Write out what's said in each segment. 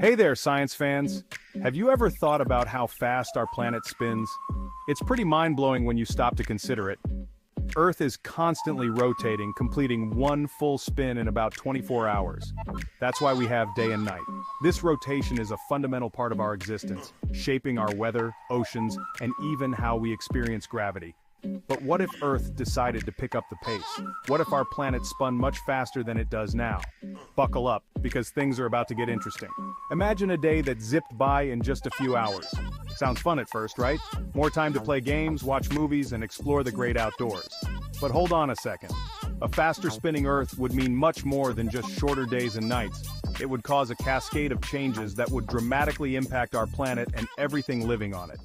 Hey there, science fans! Have you ever thought about how fast our planet spins? It's pretty mind-blowing when you stop to consider it. Earth is constantly rotating, completing one full spin in about 24 hours. That's why we have day and night. This rotation is a fundamental part of our existence, shaping our weather, oceans, and even how we experience gravity. But what if Earth decided to pick up the pace? What if our planet spun much faster than it does now? Buckle up, because things are about to get interesting. Imagine a day that zipped by in just a few hours. Sounds fun at first, right? More time to play games, watch movies, and explore the great outdoors. But hold on a second. A faster spinning Earth would mean much more than just shorter days and nights. It would cause a cascade of changes that would dramatically impact our planet and everything living on it.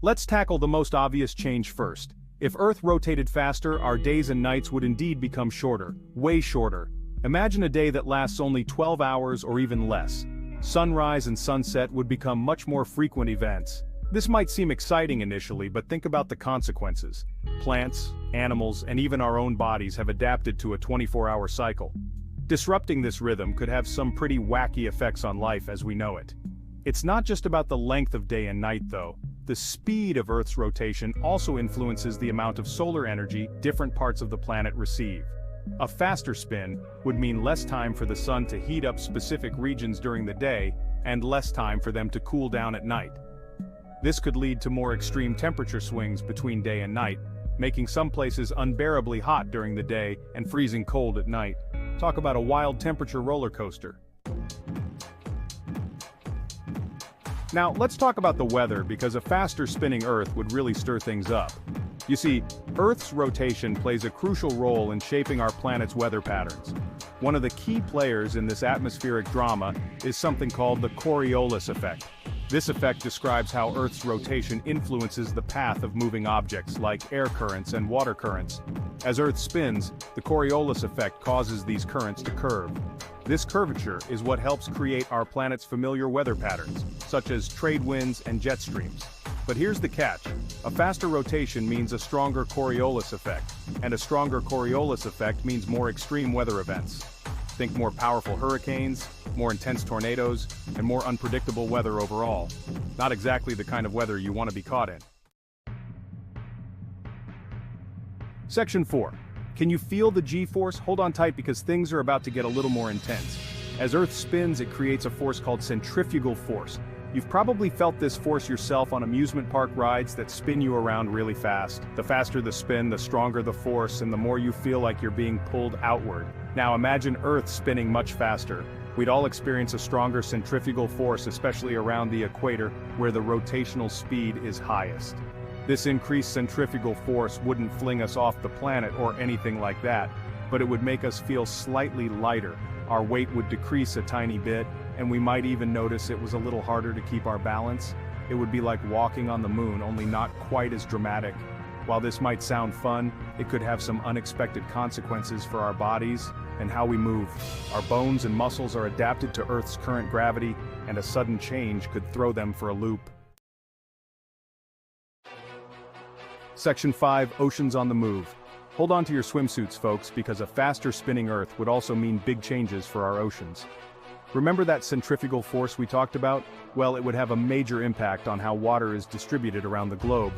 Let's tackle the most obvious change first. If Earth rotated faster, our days and nights would indeed become shorter, way shorter. Imagine a day that lasts only 12 hours or even less. Sunrise and sunset would become much more frequent events. This might seem exciting initially, but think about the consequences. Plants, animals, and even our own bodies have adapted to a 24-hour cycle. Disrupting this rhythm could have some pretty wacky effects on life as we know it. It's not just about the length of day and night, though. The speed of Earth's rotation also influences the amount of solar energy different parts of the planet receive. A faster spin would mean less time for the sun to heat up specific regions during the day, and less time for them to cool down at night. This could lead to more extreme temperature swings between day and night, making some places unbearably hot during the day and freezing cold at night. Talk about a wild temperature roller coaster. Now, let's talk about the weather, because a faster spinning Earth would really stir things up. You see, Earth's rotation plays a crucial role in shaping our planet's weather patterns. One of the key players in this atmospheric drama is something called the Coriolis effect. This effect describes how Earth's rotation influences the path of moving objects like air currents and water currents. As Earth spins, the Coriolis effect causes these currents to curve. This curvature is what helps create our planet's familiar weather patterns, such as trade winds and jet streams. But here's the catch. A faster rotation means a stronger Coriolis effect, and a stronger Coriolis effect means more extreme weather events. Think more powerful hurricanes, more intense tornadoes, and more unpredictable weather overall. Not exactly the kind of weather you want to be caught in. Section 4. Can you feel the G-force? Hold on tight, because things are about to get a little more intense. As Earth spins, it creates a force called centrifugal force. You've probably felt this force yourself on amusement park rides that spin you around really fast. The faster the spin, the stronger the force, and the more you feel like you're being pulled outward. Now imagine Earth spinning much faster. We'd all experience a stronger centrifugal force, especially around the equator, where the rotational speed is highest. This increased centrifugal force wouldn't fling us off the planet or anything like that, but it would make us feel slightly lighter. Our weight would decrease a tiny bit, and we might even notice it was a little harder to keep our balance. It would be like walking on the moon, only not quite as dramatic. While this might sound fun, it could have some unexpected consequences for our bodies and how we move. Our bones and muscles are adapted to Earth's current gravity, and a sudden change could throw them for a loop. Section 5. Oceans on the move. Hold on to your swimsuits, folks, because a faster spinning Earth would also mean big changes for our oceans. Remember that centrifugal force we talked about? Well, it would have a major impact on how water is distributed around the globe.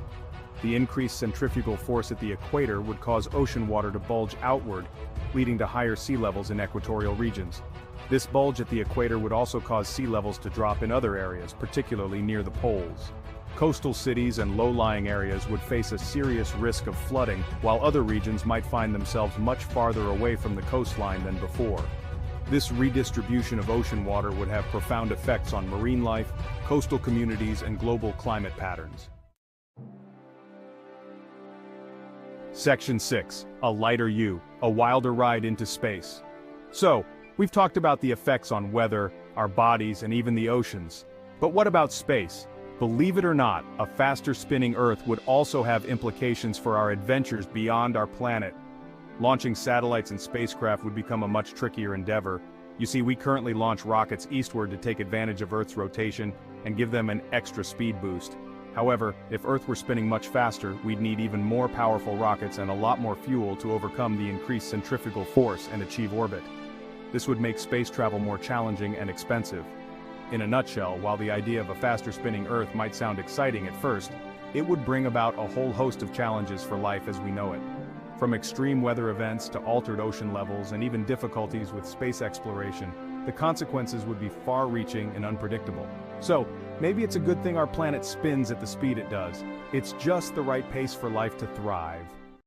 The increased centrifugal force at the equator would cause ocean water to bulge outward, leading to higher sea levels in equatorial regions. This bulge at the equator would also cause sea levels to drop in other areas, particularly near the poles. Coastal cities and low-lying areas would face a serious risk of flooding, while other regions might find themselves much farther away from the coastline than before. This redistribution of ocean water would have profound effects on marine life, coastal communities, and global climate patterns. Section 6. A lighter you, a wilder ride into space. So, we've talked about the effects on weather, our bodies, and even the oceans. But what about space? Believe it or not, a faster spinning Earth would also have implications for our adventures beyond our planet. Launching satellites and spacecraft would become a much trickier endeavor. You see, we currently launch rockets eastward to take advantage of Earth's rotation and give them an extra speed boost. However, if Earth were spinning much faster, we'd need even more powerful rockets and a lot more fuel to overcome the increased centrifugal force and achieve orbit. This would make space travel more challenging and expensive. In a nutshell, while the idea of a faster spinning Earth might sound exciting at first, it would bring about a whole host of challenges for life as we know it. From extreme weather events to altered ocean levels and even difficulties with space exploration, the consequences would be far-reaching and unpredictable. So, maybe it's a good thing our planet spins at the speed it does. It's just the right pace for life to thrive.